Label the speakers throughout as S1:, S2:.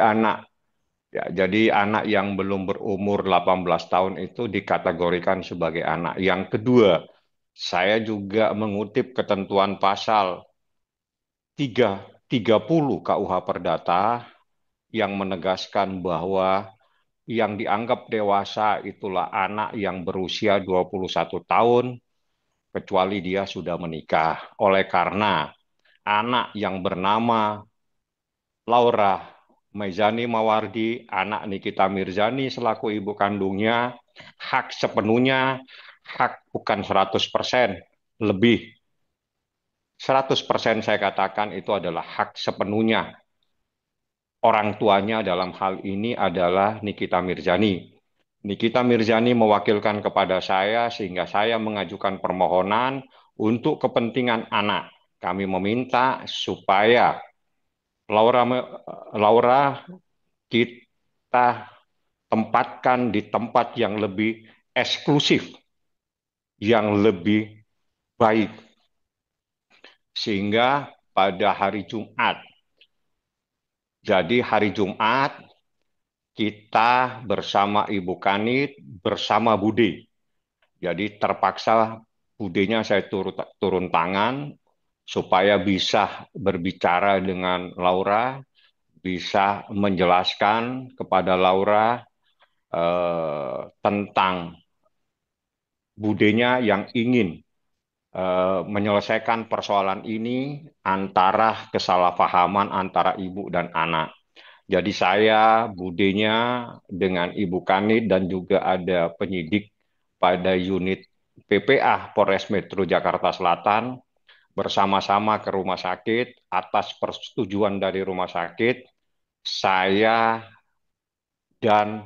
S1: anak. Ya, jadi anak yang belum berumur 18 tahun itu dikategorikan sebagai anak. Yang kedua, saya juga mengutip ketentuan pasal 330 KUH Perdata yang menegaskan bahwa yang dianggap dewasa itulah anak yang berusia 21 tahun kecuali dia sudah menikah. Oleh karena anak yang bernama Laura Maizani Mawardi, anak Nikita Mirzani selaku ibu kandungnya, hak sepenuhnya, hak bukan 100%, lebih 100% saya katakan itu adalah hak sepenuhnya. Orang tuanya dalam hal ini adalah Nikita Mirzani. Nikita Mirzani mewakilkan kepada saya sehingga saya mengajukan permohonan untuk kepentingan anak. Kami meminta supaya Laura Laura kita tempatkan di tempat yang lebih eksklusif, yang lebih baik. Sehingga pada hari Jumat, jadi hari Jumat kita bersama Ibu Kanit, bersama Bude. Jadi terpaksa Budenya saya turun tangan supaya bisa berbicara dengan Laura, bisa menjelaskan kepada Laura tentang Budenya yang ingin menyelesaikan persoalan ini antara kesalahpahaman antara ibu dan anak. Jadi saya, budenya dengan Ibu Kanit dan juga ada penyidik pada unit PPA Polres Metro Jakarta Selatan bersama-sama ke rumah sakit atas persetujuan dari rumah sakit. Saya dan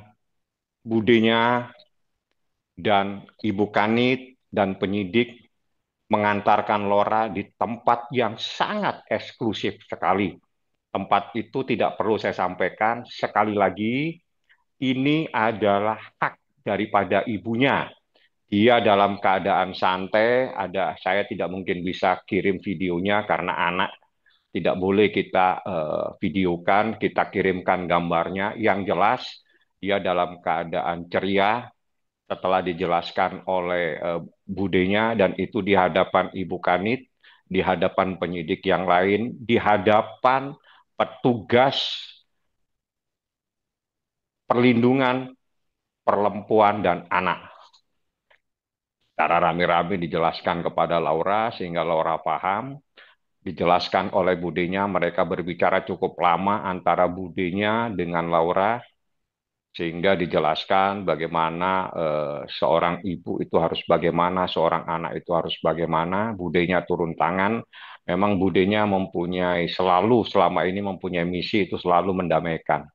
S1: budenya dan Ibu Kanit dan penyidik mengantarkan Lora di tempat yang sangat eksklusif sekali. Tempat itu tidak perlu saya sampaikan sekali lagi, ini adalah hak daripada ibunya. Dia dalam keadaan santai, saya tidak mungkin bisa kirim videonya karena anak tidak boleh kita videokan, kita kirimkan gambarnya. Yang jelas dia dalam keadaan ceria setelah dijelaskan oleh budenya dan itu di hadapan Ibu Kanit, di hadapan penyidik yang lain, di hadapan petugas perlindungan perempuan dan anak. Secara rame-rame dijelaskan kepada Laura sehingga Laura paham. Dijelaskan oleh budenya, mereka berbicara cukup lama antara budenya dengan Laura sehingga dijelaskan bagaimana seorang ibu itu harus bagaimana, seorang anak itu harus bagaimana. Budenya turun tangan. Memang budenya mempunyai selalu selama ini mempunyai misi itu selalu mendamaikan.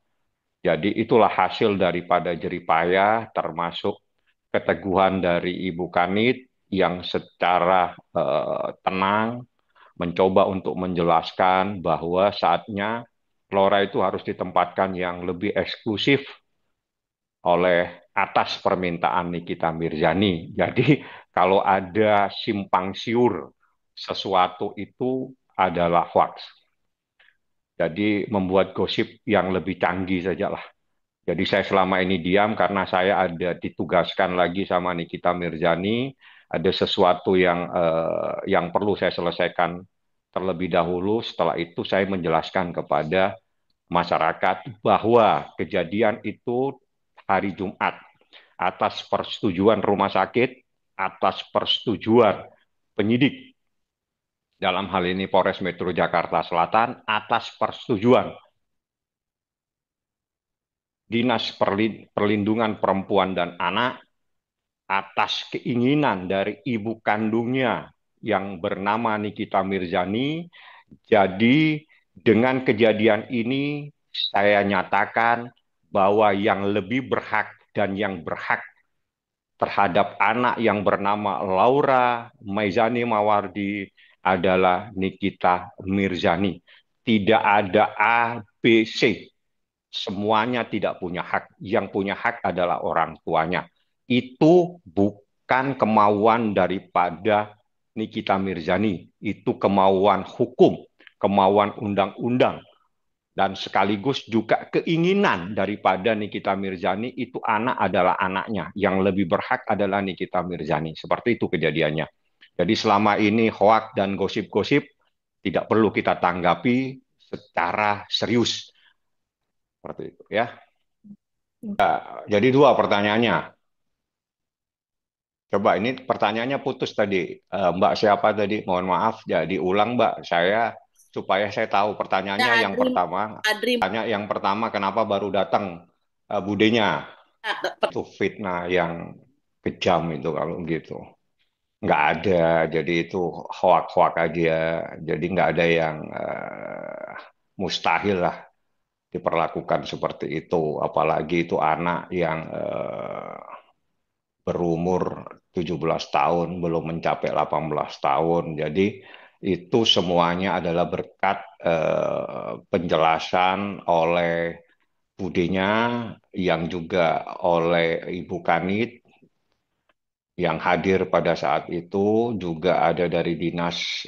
S1: Jadi itulah hasil daripada jeripaya termasuk keteguhan dari Ibu Kanit yang secara tenang mencoba untuk menjelaskan bahwa saatnya Flora itu harus ditempatkan yang lebih eksklusif oleh atas permintaan Nikita Mirzani. Jadi kalau ada simpang siur sesuatu itu adalah hoax. Jadi membuat gosip yang lebih canggih saja lah. Jadi saya selama ini diam karena saya ada ditugaskan lagi sama Nikita Mirzani, ada sesuatu yang perlu saya selesaikan terlebih dahulu. Setelah itu saya menjelaskan kepada masyarakat bahwa kejadian itu hari Jumat atas persetujuan rumah sakit, atas persetujuan penyidik dalam hal ini Polres Metro Jakarta Selatan, atas persetujuan Dinas Perlindungan Perempuan dan Anak, atas keinginan dari ibu kandungnya yang bernama Nikita Mirzani. Jadi dengan kejadian ini saya nyatakan bahwa yang lebih berhak dan yang berhak terhadap anak yang bernama Laura Maizani Mawardi adalah Nikita Mirzani. Tidak ada A, B, C. Semuanya tidak punya hak. Yang punya hak adalah orang tuanya. Itu bukan kemauan daripada Nikita Mirzani. Itu kemauan hukum, kemauan undang-undang. dan sekaligus juga keinginan daripada Nikita Mirzani itu anak adalah anaknya, yang lebih berhak adalah Nikita Mirzani. Seperti itu kejadiannya. Jadi selama ini hoak dan gosip-gosip tidak perlu kita tanggapi secara serius. Seperti itu ya. Jadi dua pertanyaannya. Coba ini pertanyaannya putus tadi. Mbak siapa tadi? Mohon maaf, jadi ulang Mbak. Supaya saya tahu
S2: Ya,
S1: pertanyaannya yang
S2: Adri,
S1: pertama.
S2: Adri,
S1: Tanya yang pertama kenapa baru datang budenya? Itu fitnah yang kejam itu kalau gitu. Nggak ada, jadi itu hoak-hoak aja. Jadi nggak ada yang mustahil lah diperlakukan seperti itu. Apalagi itu anak yang berumur 17 tahun, belum mencapai 18 tahun. Jadi itu semuanya adalah berkat penjelasan oleh budenya yang juga oleh Ibu Kanit yang hadir pada saat itu juga ada dari Dinas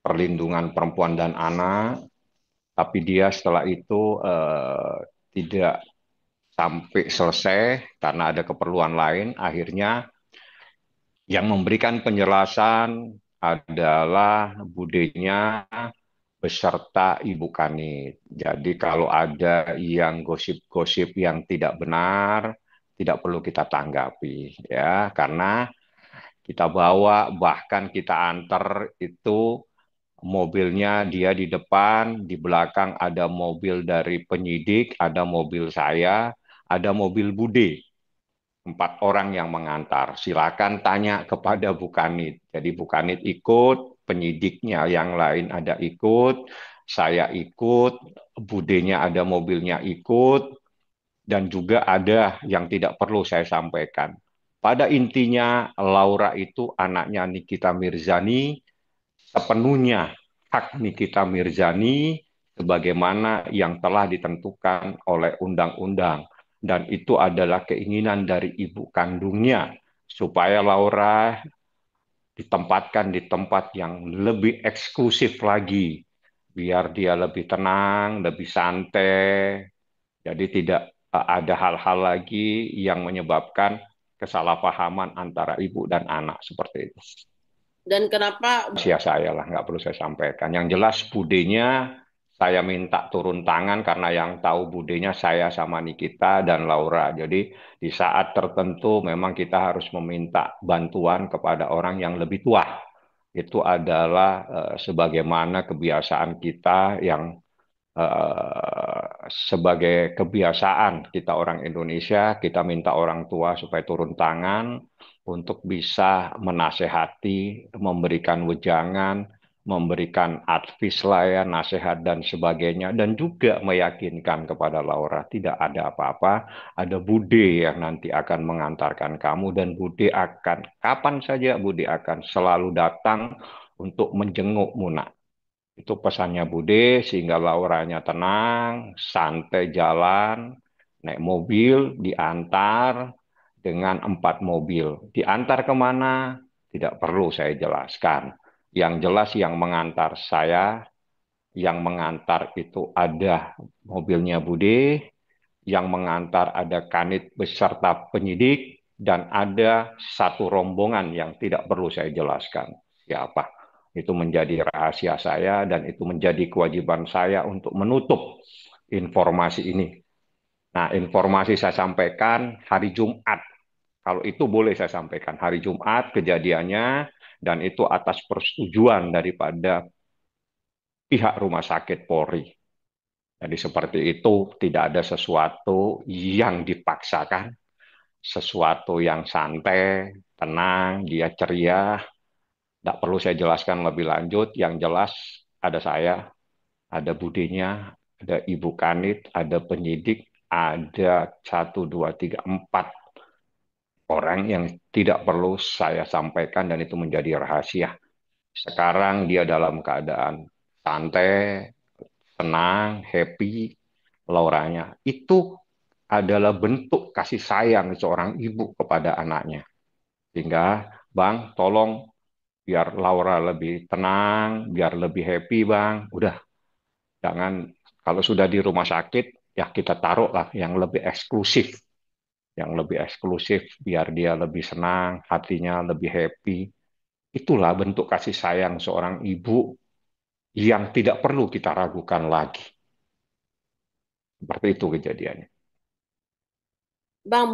S1: Perlindungan Perempuan dan Anak, tapi dia setelah itu tidak sampai selesai karena ada keperluan lain. Akhirnya yang memberikan penjelasan adalah budenya beserta Ibu Kanit. Jadi kalau ada yang gosip-gosip yang tidak benar, tidak perlu kita tanggapi ya, karena kita bawa bahkan kita antar itu mobilnya dia di depan, di belakang ada mobil dari penyidik, ada mobil saya, ada mobil Bude. 4 orang yang mengantar. Silakan tanya kepada Bu Kanit. Jadi Bu Kanit ikut, penyidiknya yang lain ada ikut, saya ikut, budenya ada mobilnya ikut, dan juga ada yang tidak perlu saya sampaikan. Pada intinya, Laura itu anaknya Nikita Mirzani, sepenuhnya hak Nikita Mirzani sebagaimana yang telah ditentukan oleh undang-undang. Dan itu adalah keinginan dari ibu kandungnya supaya Laura ditempatkan di tempat yang lebih eksklusif lagi, biar dia lebih tenang, lebih santai. Jadi tidak ada hal-hal lagi yang menyebabkan kesalahpahaman antara ibu dan anak seperti itu.
S2: dan kenapa
S1: Rahasia saya lah, nggak perlu saya sampaikan. Yang jelas budenya saya minta turun tangan karena yang tahu budenya saya sama Nikita dan Laura. Jadi di saat tertentu memang kita harus meminta bantuan kepada orang yang lebih tua. Itu adalah sebagaimana kebiasaan kita yang sebagai kebiasaan kita orang Indonesia, kita minta orang tua supaya turun tangan untuk bisa menasehati, memberikan wejangan, memberikan advice lah ya, nasihat dan sebagainya, dan juga meyakinkan kepada Laura tidak ada apa-apa, ada Bude yang nanti akan mengantarkan kamu dan Bude akan kapan saja Bude akan selalu datang untuk menjengukmu nak. Itu pesannya Bude sehingga Lauranya tenang, santai jalan, naik mobil, diantar dengan 4 mobil. Diantar kemana? Tidak perlu saya jelaskan. Yang jelas yang mengantar saya, yang mengantar itu ada mobilnya Bude, yang mengantar ada Kanit beserta penyidik, dan ada satu rombongan yang tidak perlu saya jelaskan siapa. Itu menjadi rahasia saya dan itu menjadi kewajiban saya untuk menutup informasi ini. Nah, informasi saya sampaikan hari Jumat. Kalau itu boleh saya sampaikan hari Jumat kejadiannya dan itu atas persetujuan daripada pihak Rumah Sakit Polri. Jadi seperti itu, tidak ada sesuatu yang dipaksakan, sesuatu yang santai, tenang, dia ceria. Tidak perlu saya jelaskan lebih lanjut. Yang jelas ada saya, ada budenya, ada Ibu Kanit, ada penyidik, ada 1, 2, 3, 4 orang yang tidak perlu saya sampaikan dan itu menjadi rahasia. Sekarang dia dalam keadaan santai, tenang, happy, Lauranya. Itu adalah bentuk kasih sayang seorang ibu kepada anaknya. Sehingga, Bang, tolong biar Laura lebih tenang, biar lebih happy, Bang. Udah, jangan Kalau sudah di rumah sakit, ya kita taruh lah yang lebih eksklusif biar dia lebih senang, hatinya lebih happy. Itulah bentuk kasih sayang seorang ibu yang tidak perlu kita ragukan lagi. Seperti itu kejadiannya.
S2: Bang,